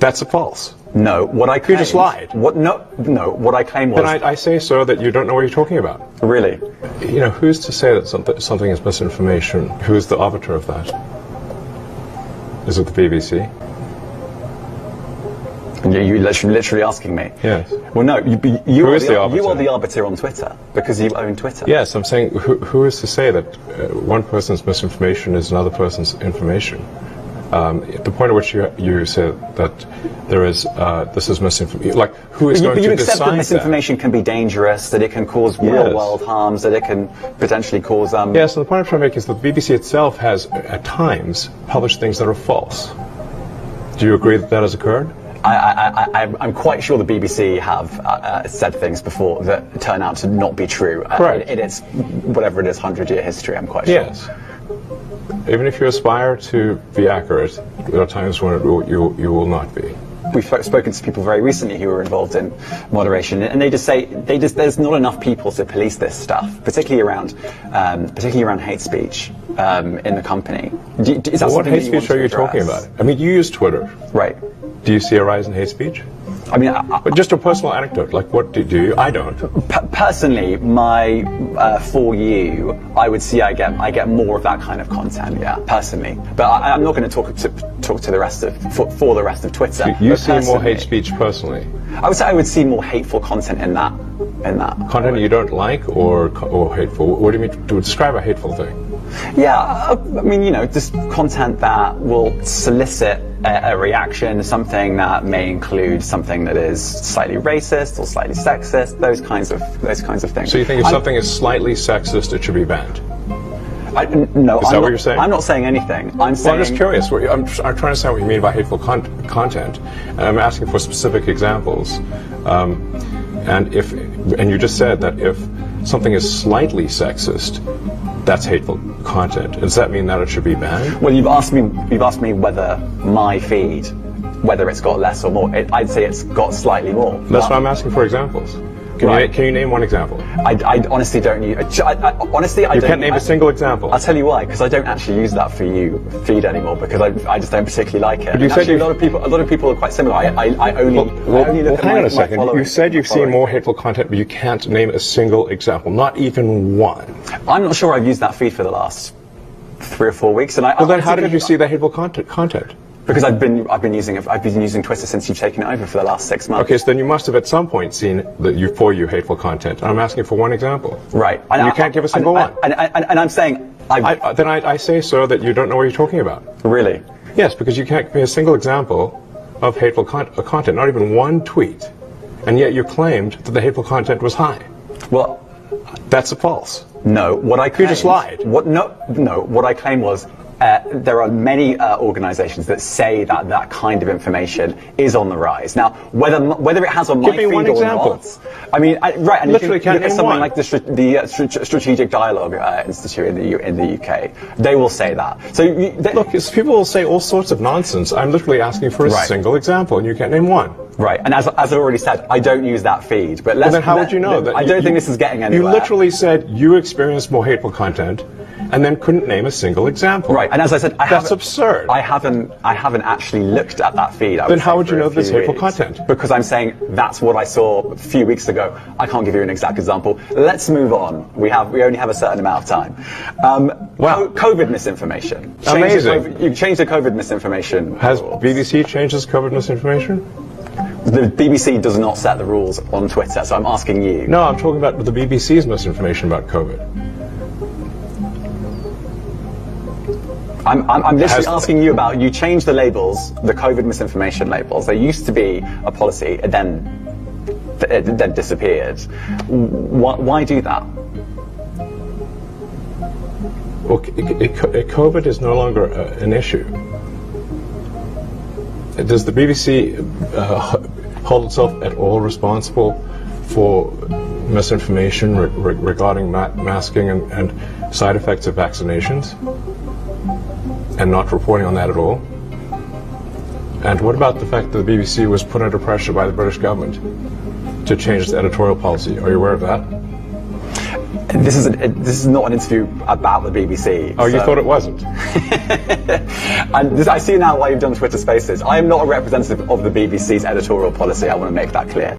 That's a false. No, what I claimed... You just lied. What I claimed was... Then I say, sir, that you don't know what you're talking about. Really? You know, who's to say that something is misinformation? Who's the arbiter of that? Is it the BBC? You're literally asking me? Yes. Well, no, you are the arbiter on Twitter, because you own Twitter. Yes, I'm saying, who is to say that one person's misinformation is another person's information? The point at which you said that there is this is misinformation, like who is going to decide that? You accept that misinformation can be dangerous, that it can cause real-world harms, that it can potentially cause... Yes, and the point I'm trying to make is that the BBC itself has, at times, published things that are false. Do you agree that that has occurred? I'm quite sure the BBC have said things before that turn out to not be true. Right. In its, whatever it is, 100-year history, I'm quite sure. Yes. Even if you aspire to be accurate, there are times when you will not be. We've spoken to people very recently who were involved in moderation, and they just say there's not enough people to police this stuff, particularly around hate speech in the company. Is that what hate speech are you talking about? I mean, you use Twitter, right? Do you see a rise in hate speech? I mean, but just a personal anecdote. Like, what do you? I don't. Personally, for you, I would see I get more of that kind of content. Yeah, personally, but I'm not going to talk to the rest of for the rest of Twitter. So you see more hate speech personally? I would say I would see more hateful content in that. Content you don't like or hateful? What do you mean to describe a hateful thing? Yeah, I mean, you know, just content that will solicit a reaction, something that may include something that is slightly racist or slightly sexist, those kinds of things. So you think if something is slightly sexist, it should be banned? No, is that what you're saying? I'm not saying anything. I'm just curious. I'm trying to understand what you mean by hateful content, and I'm asking for specific examples. And you just said that if something is slightly sexist, that's hateful content. Does that mean that it should be banned? Well, you've asked me whether my feed, whether it's got less or more. I'd say it's got slightly more. That's why I'm asking for examples. Can you name one example? I honestly don't use. Honestly, I you don't. can't name a single example. I'll tell you why. Because I don't actually use that for you feed anymore. Because I just don't particularly like it. But you said a lot of people are quite similar. I only look at hang on a second. You said you've seen more following. hateful content, but you can't name a single example, not even one. I'm not sure I've used that feed for the last 3 or 4 weeks. And then how did you see the hateful content? Because I've been using Twitter since you've taken it over for the last 6 months. Okay, so then you must have at some point seen the hateful content. I'm asking for one example. Right. And you can't give a single one. And I'm saying... I say, sir, that you don't know what you're talking about. Really? Yes, because you can't give me a single example of hateful content, not even one tweet. And yet you claimed that the hateful content was high. Well... That's a false. No, what I claimed... You just lied. What I claimed was... there are many organisations that say that kind of information is on the rise. Now, whether it has on my feed or not, I mean, right? And literally, you look at something like the Strategic Dialogue Institute in the UK, they will say that. So look, people will say all sorts of nonsense. I'm literally asking for a single example, and you can't name one. Right, and as I've already said, I don't use that feed. But then how would you know that? I don't think this is getting anywhere. You literally said you experienced more hateful content, and then couldn't name a single example. Right, and as I said, that's absurd. I haven't actually looked at that feed. Then how would you know this hateful content? Because I'm saying that's what I saw a few weeks ago. I can't give you an exact example. Let's move on. We only have a certain amount of time. COVID misinformation. Amazing. You've changed the COVID misinformation. Has BBC changed its COVID misinformation? The BBC does not set the rules on Twitter, so I'm asking you. No, I'm talking about the BBC's misinformation about COVID. I'm literally asking you about, you changed the labels, the COVID misinformation labels. There used to be a policy, it then disappeared. Why do that? Well, COVID is no longer an issue. Does the BBC hold itself at all responsible for misinformation regarding masking and side effects of vaccinations? And not reporting on that at all? And what about the fact that the BBC was put under pressure by the British government to change its editorial policy? Are you aware of that? This is not an interview about the BBC. Oh, you thought it wasn't? And I see now why you've done Twitter Spaces. I am not a representative of the BBC's editorial policy. I want to make that clear.